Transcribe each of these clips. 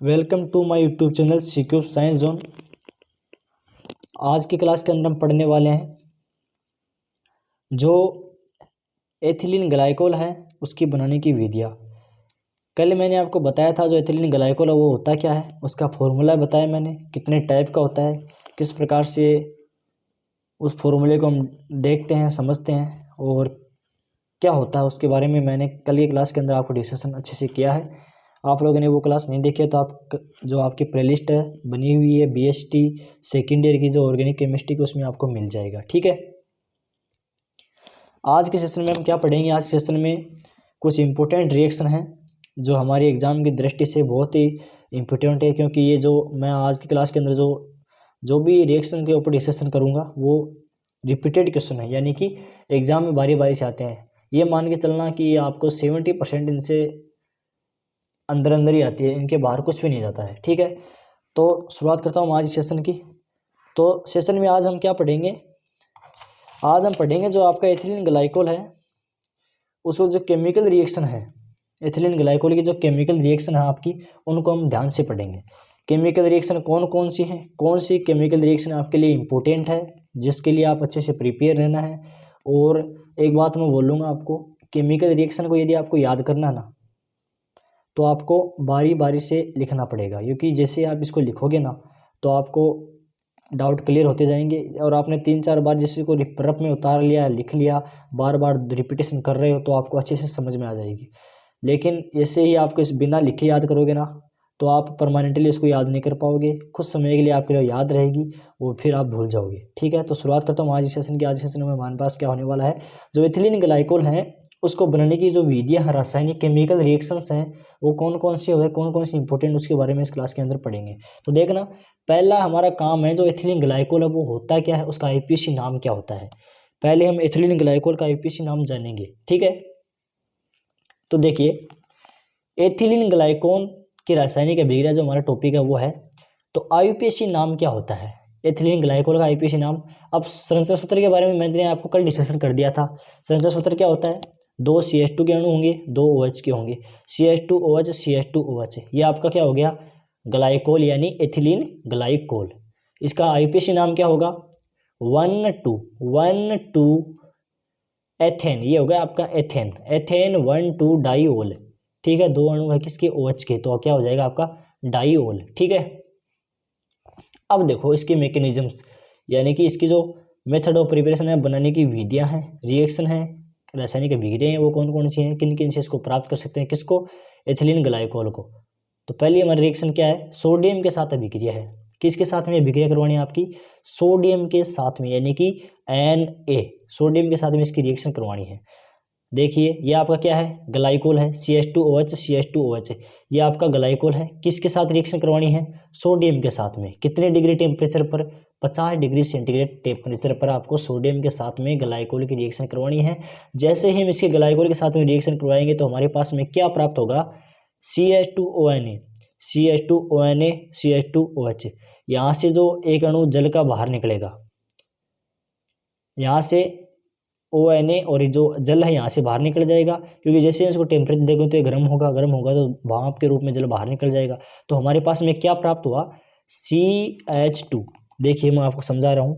Welcome to my YouTube channel C cube science zone. आज की class के अंदर हम पढ़ने वाले हैं जो एथिलीन ग्लाइकोल है उसकी बनाने की विधियाँ। कल मैंने आपको बताया था जो एथिलीन ग्लाइकोल है वो होता क्या है, उसका फॉर्मूला बताया मैंने, कितने टाइप का होता है, किस प्रकार से उस फॉर्मूले को हम देखते हैं, समझते हैं और क्या होता है उसके बारे में मैंने कल की क्लास के अंदर आपको डिस्कशन अच्छे से किया है। आप लोगों ने वो क्लास नहीं देखी है तो आप जो आपकी प्लेलिस्ट है बनी हुई है बीएसटी सेकेंड ईयर की जो ऑर्गेनिक केमिस्ट्री की, उसमें आपको मिल जाएगा। ठीक है, आज के सेशन में हम क्या पढ़ेंगे। आज के सेशन में कुछ इंपॉर्टेंट रिएक्शन हैं जो हमारे एग्ज़ाम की दृष्टि से बहुत ही इम्पोर्टेंट है, क्योंकि ये जो मैं आज की क्लास के अंदर जो भी रिएक्शन के ऊपर डिस्कशन करूँगा वो रिपीटेड क्वेश्चन है, यानी कि एग्ज़ाम में बारी बारी से आते हैं। ये मान के चलना कि आपको 70% इनसे अंदर अंदर ही आती है, इनके बाहर कुछ भी नहीं जाता है। ठीक है, तो शुरुआत करता हूँ आज सेशन की। तो सेशन में आज हम क्या पढ़ेंगे, आज हम पढ़ेंगे जो आपका एथिलीन ग्लाइकोल है उसको जो केमिकल रिएक्शन है, एथिलीन ग्लाइकोल की जो केमिकल रिएक्शन है आपकी, उनको हम ध्यान से पढ़ेंगे। केमिकल रिएक्शन कौन कौन सी है, कौन सी केमिकल रिएक्शन आपके लिए इम्पोर्टेंट है, जिसके लिए आप अच्छे से प्रिपेयर रहना है। और एक बात मैं बोलूँगा आपको, केमिकल रिएक्शन को यदि आपको याद करना ना तो आपको बारी बारी से लिखना पड़ेगा, क्योंकि जैसे आप इसको लिखोगे ना तो आपको डाउट क्लियर होते जाएंगे। और आपने 3-4 बार जिसको को रफ में उतार लिया, लिख लिया, बार बार रिपीटेशन कर रहे हो तो आपको अच्छे से समझ में आ जाएगी। लेकिन ऐसे ही आपको इस बिना लिखे याद करोगे ना तो आप परमानेंटली इसको याद नहीं कर पाओगे, कुछ समय के लिए आपके लिए याद रहेगी और फिर आप भूल जाओगे। ठीक है, तो शुरुआत करता हूँ आज सेशन की। आज सेशन में हमारे पास क्या होने वाला है, जो एथिलीन ग्लाइकोल है उसको बनाने की जो विधियाँ हैं, रासायनिक केमिकल रिएक्शंस हैं, वो कौन कौन सी है, कौन कौन सी इंपॉर्टेंट, उसके बारे में इस क्लास के अंदर पढ़ेंगे। तो देखना, पहला हमारा काम है जो एथिलीन ग्लाइकोल है वो होता क्या है, उसका आईपीसी नाम क्या होता है। पहले हम एथिलीन ग्लाइकोल का आईपीसी नाम जानेंगे। ठीक है, तो देखिए एथिलीन ग्लाइकोल की रासायनिक अभिक्रिया जो हमारा टॉपिक है वो है। तो आईपीसी नाम क्या होता है एथिलीन ग्लाइकोल का आईपीसी नाम। अब संरचना सूत्र के बारे में मैंने आपको कल डिस्कशन कर दिया था। संरचना सूत्र क्या होता है, 2 CH2 के अणु होंगे, 2 OH के होंगे, CH2OH CH2OH, ये आपका क्या हो गया, ग्लाइकोल यानी एथिलीन ग्लाइकोल। इसका आईपीसी नाम क्या होगा, 1,2 एथेन, ये हो गया आपका एथेन, एथेन 1,2 डाईओल। ठीक है, 2 अणु है किसके, OH के, तो क्या हो जाएगा आपका डाईओल। ठीक है, अब देखो इसके मैकेनिज्म्स, यानी कि इसकी जो मेथड ऑफ प्रिपरेशन है, बनाने की विधियां हैं, रिएक्शन है, रासायनिक अभिक्रियाएं हैं, वो कौन कौन सी हैं, किन किन से इसको प्राप्त कर सकते हैं, किसको, एथिलीन ग्लाइकोल को। तो पहली हमारी रिएक्शन क्या है, सोडियम के साथ अभिक्रिया है। किसके साथ में अभिक्रिया करवानी है आपकी, सोडियम के साथ में, यानी कि Na, सोडियम के साथ में इसकी रिएक्शन करवानी है। देखिए ये आपका क्या है, ग्लाइकोल है, CH2OH CH2OH, ये आपका ग्लाइकोल है। किसके साथ रिएक्शन करवानी है, सोडियम के साथ में। कितने डिग्री टेम्परेचर पर, 50 डिग्री सेंटीग्रेड टेम्परेचर पर आपको सोडियम के साथ में ग्लाइकोल की रिएक्शन करवानी है। जैसे ही हम इसके ग्लाइकोल के साथ में रिएक्शन करवाएंगे तो हमारे पास में क्या प्राप्त होगा, CH2ONA, CH2ONA CH2OH। यहाँ से जो एक अणु जल का बाहर निकलेगा, यहाँ से ONA और जो जल है यहाँ से बाहर निकल जाएगा, क्योंकि जैसे इसको टेम्परेचर देंगे तो ये गर्म होगा, गर्म होगा तो भाप के रूप में जल बाहर निकल जाएगा। तो हमारे पास में क्या प्राप्त हुआ, CH2। देखिए मैं आपको समझा रहा हूँ,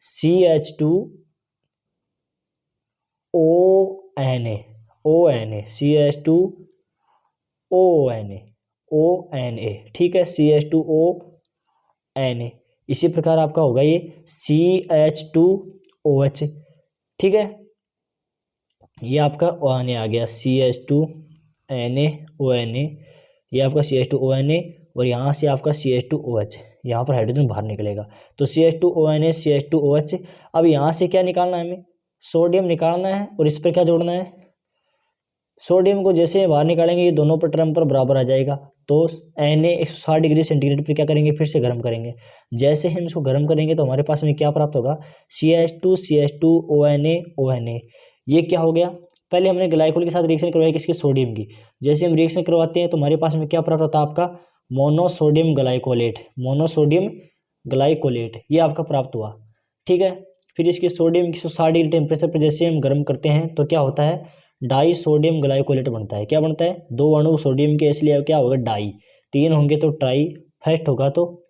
CH2ONA, ONA, CH2ONA, ONA। ठीक है, CH2ONA। इसी प्रकार आपका होगा ये CH2OH। ठीक है, ये आपका ONA आ गया, CH2NaONA, ये आपका CH2ONA, और यहाँ से आपका CH2OH, यहाँ पर हाइड्रोजन बाहर निकलेगा। तो CH2ONA CH2OH। अब यहाँ से क्या निकालना है, हमें सोडियम निकालना है, और इस पर क्या जोड़ना है, सोडियम को जैसे बाहर निकालेंगे ये दोनों पर टर्म पर बराबर आ जाएगा। तो Na 160 डिग्री सेंटीग्रेड पर क्या करेंगे, फिर से गर्म करेंगे। जैसे हम इसको गर्म करेंगे तो हमारे पास में क्या प्राप्त होगा, CH2 CH2ONA ONA। ये क्या हो गया, पहले हमने ग्लाइकोल के साथ रिएक्शन करवाई किसकी, सोडियम की। जैसे हम रिएक्शन करवाते हैं तो हमारे पास में क्या प्राप्त होता है, आपका मोनोसोडियम ग्लाइकोलेट, मोनोसोडियम ग्लाइकोलेट, ये आपका प्राप्त हुआ। ठीक है, फिर इसके सोडियम की 160 डिग्री टेम्परेचर पर जैसे हम गर्म करते हैं तो क्या होता है, डाई सोडियम ग्लाइकोलेट बनता है। क्या बनता है, 2 अणु सोडियम के, इसलिए क्या होगा डाई, 3 होंगे तो ट्राई, फर्स्ट होगा तो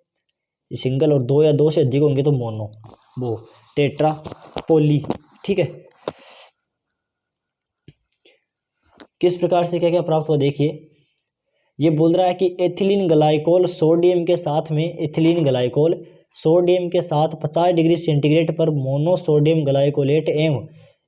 सिंगल, और 2 या 2 से अधिक होंगे तो मोनो, वो टेट्रा, पोली। ठीक है, किस प्रकार से क्या क्या प्राप्त हुआ देखिए। ये बोल रहा है कि एथिलीन ग्लाइकोल सोडियम के साथ में, एथिलीन ग्लाइकोल सोडियम के साथ 50 डिग्री सेंटीग्रेड पर मोनोसोडियम ग्लाइकोलेट एवं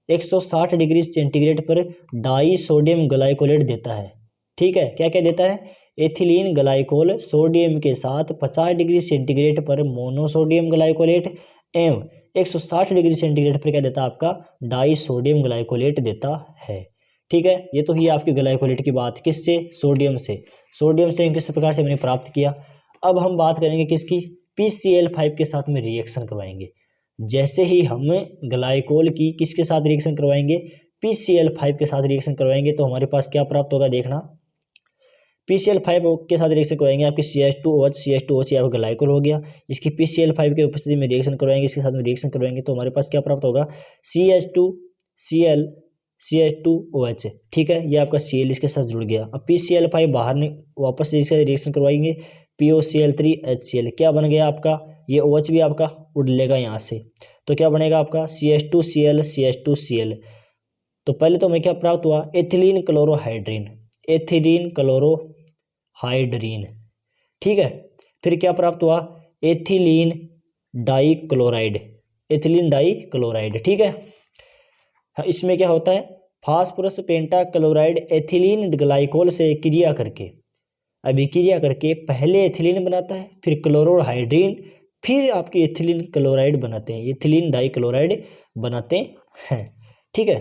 160 डिग्री सेंटीग्रेड पर डाई सोडियम ग्लाइकोलेट देता है। ठीक है, क्या क्या देता है, एथिलीन ग्लाइकोल सोडियम के साथ 50 डिग्री सेंटीग्रेड पर मोनोसोडियम ग्लाइकोलेट एवं 160 डिग्री सेंटीग्रेड पर क्या देता है आपका, डाई सोडियम ग्लाइकोलेट देता है। ठीक है, ये तो ही आपकी ग्लाइकोलेट की बात, किससे, सोडियम से। सोडियम से किस प्रकार से मैंने प्राप्त किया। अब हम बात करेंगे किसकी, PCl5 के साथ में रिएक्शन करवाएंगे। जैसे ही हम ग्लाइकोल की किसके साथ रिएक्शन करवाएंगे, PCl5 के साथ रिएक्शन करवाएंगे तो हमारे पास क्या प्राप्त होगा देखना। PCl5 के साथ रिएक्शन करवाएंगे, आपकी CH2OH आपका ग्लाइकोल हो गया। इसकी PCl5 के उपस्थिति में रिएक्शन करवाएंगे, इसके साथ में रिएक्शन करवाएंगे तो हमारे पास क्या प्राप्त होगा, CH2OH। ठीक है, ये आपका Cl इसके साथ जुड़ गया। अब PCl5 बाहर वापस से इससे रिएक्शन करवाएंगे, POCl3HCl, क्या बन गया आपका, ये OH भी आपका उड़ लेगा यहाँ से, तो क्या बनेगा आपका CH2Cl। तो पहले तो हमें क्या प्राप्त हुआ, एथिलीन क्लोरोहाइड्रीन, एथिलीन क्लोरोहाइड्रीन। ठीक है, फिर क्या प्राप्त हुआ, एथिलीन डाइक्लोराइड, एथिलीन डाइक्लोराइड। ठीक है, इसमें क्या होता है, फास्फोरस पेंटाक्लोराइड एथिलीन ग्लाइकोल से क्रिया करके, अभिक्रिया करके पहले एथिलीन बनाता है, फिर क्लोरोहाइड्रीन, फिर आपकी एथिलीन क्लोराइड बनाते हैं, एथिलीन डाइक्लोराइड बनाते हैं। ठीक है,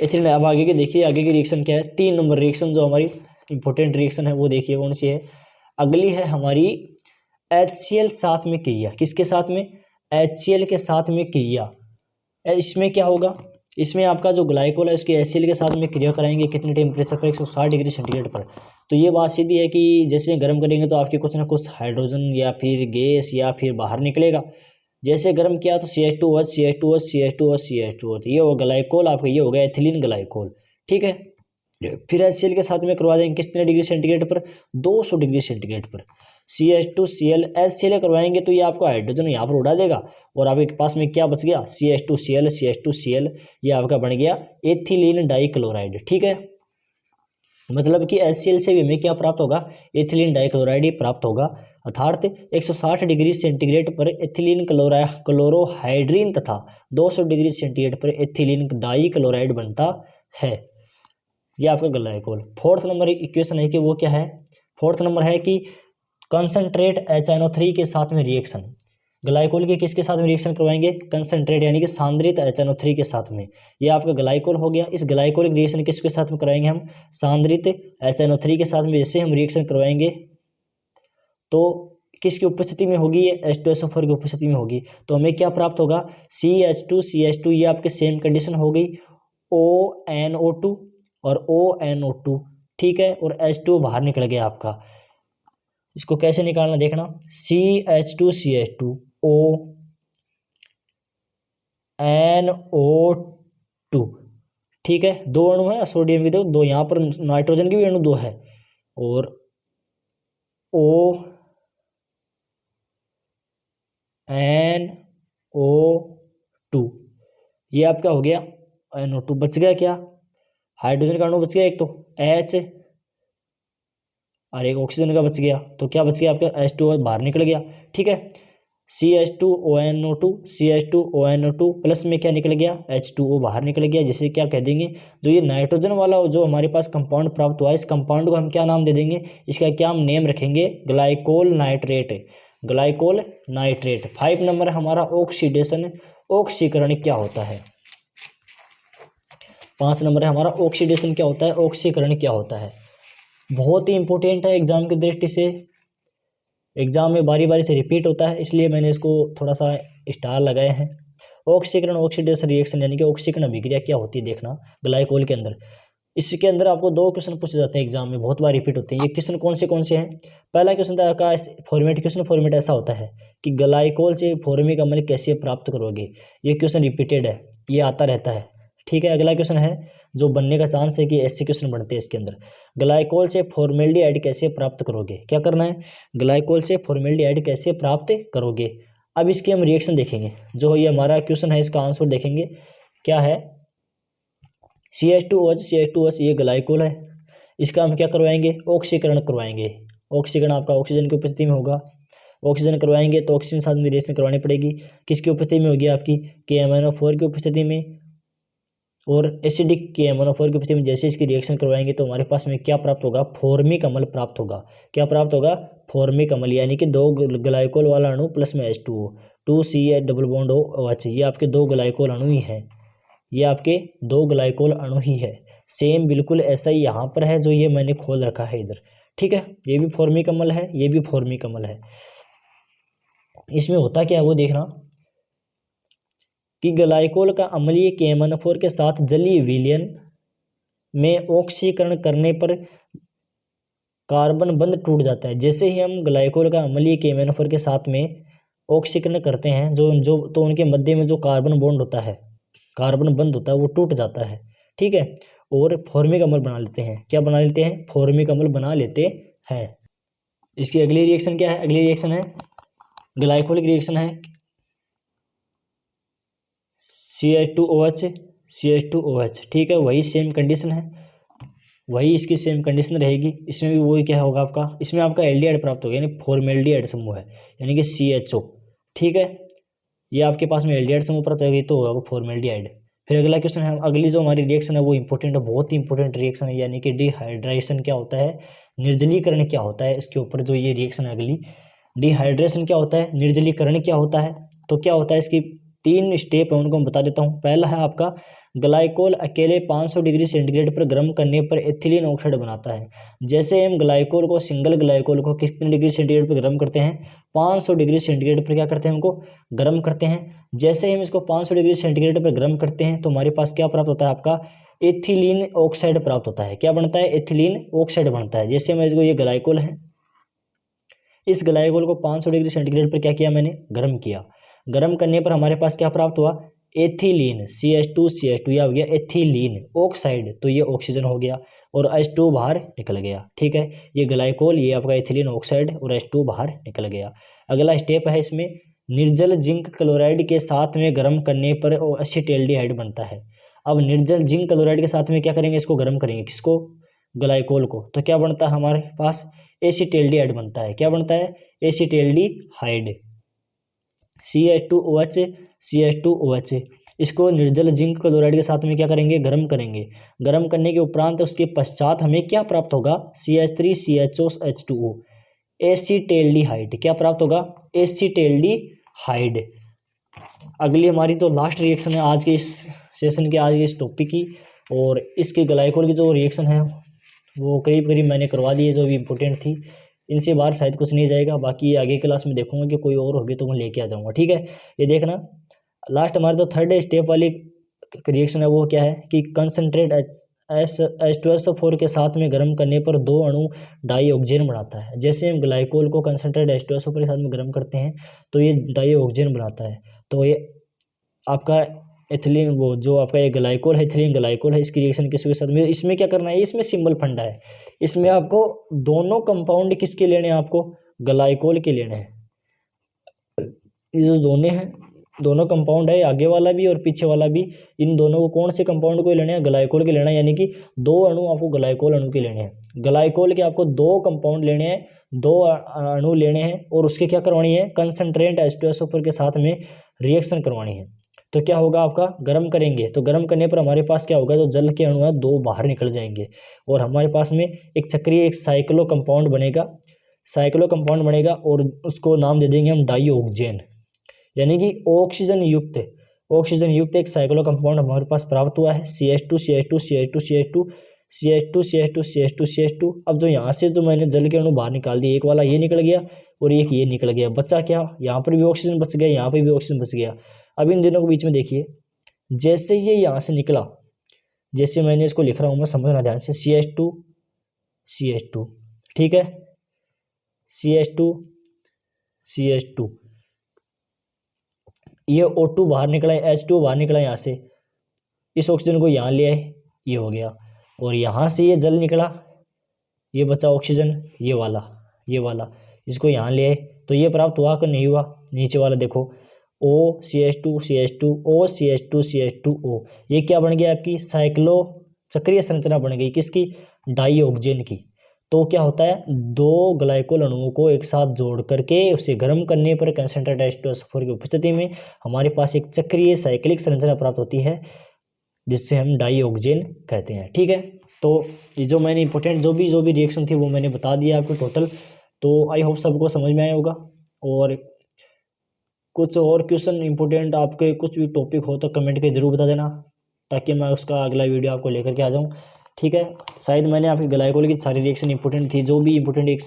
एथिलीन। अब आगे के देखिए, आगे की रिएक्शन क्या है, 3 नंबर रिएक्शन जो हमारी इंपॉर्टेंट रिएक्शन है वो देखिए कौन सी है। अगली है हमारी HCl साथ में क्रिया, किसके साथ में, HCl के साथ में क्रिया। इसमें क्या होगा, इसमें आपका जो ग्लाइकोल है उसके HCl के साथ में क्रिया कराएंगे, कितने टेम्परेचर पर, 160 डिग्री सेंटीग्रेड पर। तो ये बात सीधी है कि जैसे गर्म करेंगे तो आपके कुछ ना कुछ हाइड्रोजन या फिर गैस या फिर बाहर निकलेगा। जैसे गर्म किया तो CH2OH, ये वो ग्लाइकोल आपका, ये हो गया एथिलीन ग्लाइकोल। ठीक है, फिर HCl के साथ में करवा देंगे कितने डिग्री सेंटीग्रेड पर, 200 डिग्री सेंटीग्रेड पर। CH2Cl HCl करवाएंगे तो ये आपको हाइड्रोजन यहाँ पर उड़ा देगा, और आपके पास में क्या बच गया, CH2Cl, ये आपका बन गया एथिलीन डाइक्लोराइड। ठीक है, मतलब कि HCl से भी हमें क्या प्राप्त होगा, एथिलीन डाइक्लोराइड ही प्राप्त होगा। अर्थात 160 डिग्री सेंटीग्रेड पर एथिलीन क्लोरोहाइड्रीन तथा 200 डिग्री सेंटीग्रेड पर एथिलीन डाइक्लोराइड बनता है। ये आपका ग्लाइकोल। 4th नंबर इक्वेशन है कि वो क्या है, 4th नंबर है कि कंसंट्रेट HNO3 के साथ में रिएक्शन, ग्लाइकोल के किसके साथ में रिएक्शन करवाएंगे, कंसंट्रेट यानी कि सांद्रित HNO3 के साथ में। ये आपका ग्लाइकोल हो गया। इस ग्लाइकोलिक रिएक्शन किसके साथ में कराएंगे हम, सांद्रित HNO3 के साथ में। जैसे हम रिएक्शन करवाएंगे तो किसकी उपस्थिति में होगी, ये H2SO4 की उपस्थिति में होगी। तो हमें क्या प्राप्त होगा, CH2 ये आपके सेम कंडीशन हो गई, ONO2 और ONO2। ठीक है, और H2 बाहर निकल गया आपका। इसको कैसे निकालना देखना, CH2 ONO2। ठीक है, 2 अणु है सोडियम के, दो यहाँ पर नाइट्रोजन के भी अणु 2 है, और ONO2 ये आपका हो गया NO2। बच गया क्या, हाइड्रोजन का अणु बच गया एक, तो H और एक ऑक्सीजन का बच गया। तो क्या बच गया आपका, H2O बाहर निकल गया। ठीक है, CH2ONO2 प्लस में क्या निकल गया, H2O बाहर निकल गया। जैसे क्या कह देंगे, जो ये नाइट्रोजन वाला जो हमारे पास कंपाउंड प्राप्त हुआ है, इस कंपाउंड को हम क्या नाम दे देंगे, इसका क्या हम नेम रखेंगे, glycol nitrate, glycol nitrate. 5 number हमारा ऑक्सीडेशन, ऑक्सीकरण क्या होता है। 5 नंबर है हमारा ऑक्सीडेशन क्या होता है, ऑक्सीकरण क्या होता है। बहुत ही इंपॉर्टेंट है एग्जाम की दृष्टि से, एग्जाम में बारी बारी से रिपीट होता है, इसलिए मैंने इसको थोड़ा सा स्टार लगाए हैं। ऑक्सीकरण, ऑक्सीडेशन रिएक्शन यानी कि ऑक्सीकरण अभिक्रिया क्या होती है देखना ग्लाइकोल के अंदर। इसके अंदर आपको 2 क्वेश्चन पूछे जाते हैं एग्जाम में, बहुत बार रिपीट होते हैं। ये क्वेश्चन कौन से हैं, पहला क्वेश्चन का फॉर्मेट, क्वेश्चन फॉर्मेट ऐसा होता है कि ग्लाइकोल से फॉर्मिक अम्ल कैसे प्राप्त करोगे। ये क्वेश्चन रिपीटेड है, ये आता रहता है। ठीक है। अगला क्वेश्चन है जो बनने का चांस है कि ऐसे क्वेश्चन बनते हैं इसके अंदर, ग्लाइकोल से फॉर्मेल्डिहाइड कैसे प्राप्त करोगे। क्या करना है, ग्लाइकोल से फॉर्मेल्डिहाइड कैसे प्राप्त करोगे। अब इसके हम रिएक्शन देखेंगे, जो ये हमारा क्वेश्चन है इसका आंसर देखेंगे क्या है। CH2OH ये ग्लाइकोल है, इसका हम क्या करवाएंगे, ऑक्सीकरण करवाएंगे। ऑक्सीकरण आपका ऑक्सीजन की उपस्थिति में होगा, ऑक्सीजन करवाएंगे तो ऑक्सीजन साथ में रिएक्शन करवानी पड़ेगी, किसकी उपस्थिति में होगी आपकी, KMnO4 की उपस्थिति में, और एसिडिक KMnO4 की उपस्थिति में जैसे इसकी रिएक्शन करवाएंगे तो हमारे पास में क्या प्राप्त होगा, फॉर्मिक अम्ल प्राप्त होगा। क्या प्राप्त होगा, फॉर्मिक अम्ल, यानी कि 2 ग्लाइकोल वाला अणु प्लस में H2O, 2CH double bond OH, ये आपके 2 ग्लाइकोल अणु ही हैं, ये आपके 2 ग्लाइकोल अणु ही है। सेम बिल्कुल ऐसा ही यहाँ पर है जो ये मैंने खोल रखा है इधर, ठीक है। ये भी फॉर्मिक अम्ल है, ये भी फॉर्मिक अम्ल है। इसमें होता क्या है वो देखना कि ग्लाइकोल का अम्लीय KMnO4 के साथ जलीय विलयन में ऑक्सीकरण करने पर कार्बन बंध टूट जाता है। जैसे ही हम ग्लाइकोल का अम्लीय KMnO4 के साथ में ऑक्सीकरण करते हैं तो उनके मध्य में जो कार्बन बॉन्ड होता है, कार्बन बंध होता है, वो टूट जाता है, ठीक है, और फॉर्मिक अम्ल बना लेते हैं। क्या बना लेते हैं, फॉर्मिक अम्ल बना लेते हैं। इसकी अगली रिएक्शन क्या है, अगली रिएक्शन है ग्लाइकोलिक रिएक्शन है CH2OH, ठीक है, वही सेम कंडीशन है, वही इसकी सेम कंडीशन रहेगी। इसमें भी वही क्या होगा आपका, इसमें आपका एल्डिहाइड प्राप्त होगा, यानी फॉर्मेल्डिहाइड समूह है, यानी कि CHO, ठीक है। ये आपके पास में एल्डिहाइड समूह प्राप्त होगी तो होगा फॉर्मेल्डिहाइड। फिर अगला क्वेश्चन है, अगली जो हमारी रिएक्शन है वो इंपॉर्टेंट है, बहुत ही इंपॉर्टेंट रिएक्शन है, यानी कि डिहाइड्रेशन क्या होता है, निर्जलीकरण क्या होता है। इसके ऊपर जो ये रिएक्शन है अगली, डिहाइड्रेशन क्या होता है, निर्जलीकरण क्या होता है। तो क्या होता है, इसकी 3 स्टेप है, उनको मैं बता देता हूँ। पहला है आपका, ग्लाइकोल अकेले 500 डिग्री सेंटीग्रेड पर गर्म करने पर एथिलीन ऑक्साइड बनाता है। जैसे हम ग्लाइकोल को, सिंगल ग्लाइकोल को कितने डिग्री सेंटीग्रेड पर गर्म करते हैं, 500 डिग्री सेंटीग्रेड पर क्या करते हैं, उनको गर्म करते हैं। जैसे हम इसको 500 डिग्री सेंटीग्रेड पर गर्म करते हैं तो हमारे पास क्या प्राप्त होता है, आपका एथिलीन ऑक्साइड प्राप्त होता है। क्या बनता है, एथिलीन ऑक्साइड बनता है। जैसे मैं इसको, ये ग्लाइकोल है, इस ग्लाइकोल को 500 डिग्री सेंटीग्रेड पर क्या किया मैंने, गर्म किया। गर्म करने पर हमारे पास क्या प्राप्त हुआ, एथिलीन, CH2 यह हो गया एथिलीन ऑक्साइड, तो ये ऑक्सीजन हो गया और H2 बाहर निकल गया, ठीक है। ये ग्लाइकोल, ये आपका एथिलीन ऑक्साइड और H2 बाहर निकल गया। अगला स्टेप है इसमें, निर्जल जिंक क्लोराइड के साथ में गर्म करने पर एसिटाल्डिहाइड बनता है। अब निर्जल जिंक क्लोराइड के साथ में क्या करेंगे, इसको गर्म करेंगे, किसको, ग्लाइकोल को, तो क्या बनता है हमारे पास, एसिटाल्डिहाइड बनता है। क्या बनता है, एसिटाल्डिहाइड, CH2OH। इसको निर्जल जिंक क्लोराइड के साथ में क्या करेंगे, गर्म करेंगे। गर्म करने के उपरांत उसके पश्चात हमें क्या प्राप्त होगा, CH3CHOH2O, एसिटाल्डिहाइड। क्या प्राप्त होगा, एसिटाल्डिहाइड। अगली हमारी जो लास्ट रिएक्शन है आज के इस सेशन के, आज के इस टॉपिक की, और इसके ग्लाइकोल की जो रिएक्शन है वो करीब करीब मैंने करवा दी है, जो भी इम्पोर्टेंट थी। इनसे बाहर शायद कुछ नहीं जाएगा, बाकी आगे क्लास में देखूंगा कि कोई और होगी तो मैं लेके आ जाऊंगा, ठीक है। ये देखना, लास्ट हमारे जो थर्ड स्टेप वाली रिएक्शन है वो क्या है कि कंसनट्रेट H2SO4 के साथ में गर्म करने पर 2 अणु डाई ऑक्सीजन बनाता है। जैसे हम ग्लाइकोल को कंसनट्रेट H2SO4 के साथ में गर्म करते हैं तो ये डाई ऑक्सीजन बनाता है। तो ये आपका एथिलीन, वो जो आपका ये ग्लाइकोल है, एथिलीन ग्लाइकोल है, इसकी रिएक्शन किसी के साथ में, इसमें क्या करना है, इसमें सिंबल फंडा है। इसमें आपको दोनों कंपाउंड किसके लेने हैं, आपको ग्लाइकोल के लेने हैं। ये जो दोनों कंपाउंड है, आगे वाला भी और पीछे वाला भी, इन दोनों को कौन से कंपाउंड को लेने हैं, ग्लाइकोल के लेना है। यानी कि 2 अणु आपको ग्लाइकोल अणु के लेने हैं। ग्लाइकोल के आपको 2 कंपाउंड लेने हैं, 2 अणु लेने हैं, और उसके क्या करवानी है, कंसनट्रेट H2SO4 के साथ में रिएक्शन करवानी है। तो क्या होगा, आपका गर्म करेंगे तो गर्म करने पर हमारे पास क्या होगा, जो जल के अणु है 2 बाहर निकल जाएंगे और हमारे पास में एक चक्रीय, एक साइक्लो कंपाउंड बनेगा, और उसको नाम दे देंगे हम डाईऑक्सेन, यानी कि ऑक्सीजन युक्त एक साइक्लो कंपाउंड हमारे पास प्राप्त हुआ है। CH2 अब जो यहाँ से जो मैंने जल के अणु बाहर निकाल दिए, एक वाला ये निकल गया और एक ये निकल गया, बचा क्या, यहाँ पर भी ऑक्सीजन बच गया, यहाँ पर भी ऑक्सीजन बच गया। अब इन दोनों के बीच में देखिए, जैसे ये यहाँ से निकला, जैसे मैंने इसको लिख रहा हूँ, मैं समझना ध्यान से, CH2, ठीक है, CH2, ये O2 बाहर निकला है, H2 बाहर निकला है यहाँ से, इस ऑक्सीजन को यहाँ ले आए, ये हो गया, और यहाँ से ये जल निकला, ये बचा ऑक्सीजन, ये वाला इसको यहाँ ले आए, तो ये प्राप्त हुआ कि नहीं हुआ? नीचे वाला देखो OCH2 O CH2 ये क्या बन गया आपकी साइक्लो चक्रीय संरचना बन गई, किसकी? डाइऑक्सिजन की। तो क्या होता है, दो ग्लाइकोल अणुओं को एक साथ जोड़ करके उसे गर्म करने पर कंसंट्रेटेड H2SO4 की उपस्थिति में हमारे पास एक चक्रीय साइक्लिक संरचना प्राप्त होती है, जिससे हम डाइऑक्सिजन कहते हैं। ठीक है, तो ये जो मैंने इंपॉर्टेंट जो भी रिएक्शन थी वो मैंने बता दिया आपको टोटल। तो आई होप सबको समझ में आया होगा, और कुछ और क्वेश्चन इंपॉर्टेंट आपके कुछ भी टॉपिक हो तो कमेंट के जरूर बता देना, ताकि मैं उसका अगला वीडियो आपको लेकर के आ जाऊँ। ठीक है, शायद मैंने आपकी ग्लाइकोल की सारी रिएक्शन इंपॉर्टेंट थी, जो भी इंपॉर्टेंट एक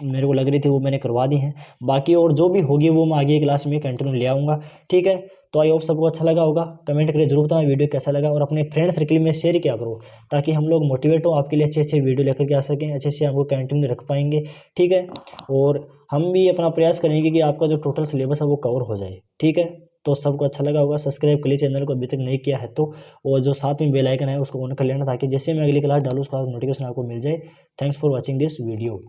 मेरे को लग रही थी वो मैंने करवा दी हैं। बाकी और जो भी होगी वो मैं आगे क्लास में कंटिन्यू ले आऊँगा। ठीक है, तो आई होप सबको अच्छा लगा होगा, कमेंट करके जरूर बताना वीडियो कैसा लगा, और अपने फ्रेंड सर्कल में शेयर किया करो, ताकि हम लोग मोटिवेट हो आपके लिए अच्छे वीडियो लेकर के आ सकें, अच्छे से आपको कंटिन्यू रख पाएंगे। ठीक है, और हम भी अपना प्रयास करेंगे कि आपका जो टोटल सिलेबस है वो कवर हो जाए। ठीक है, तो सबको अच्छा लगा होगा, सब्सक्राइब कर लीजिए चैनल को अभी तक नहीं किया है तो, और जो साथ में बेल आइकन है उसको ऑन कर लेना, ताकि जैसे मैं अगली क्लास डालूँ उसका नोटिफिकेशन आपको मिल जाए। Thanks for watching this video.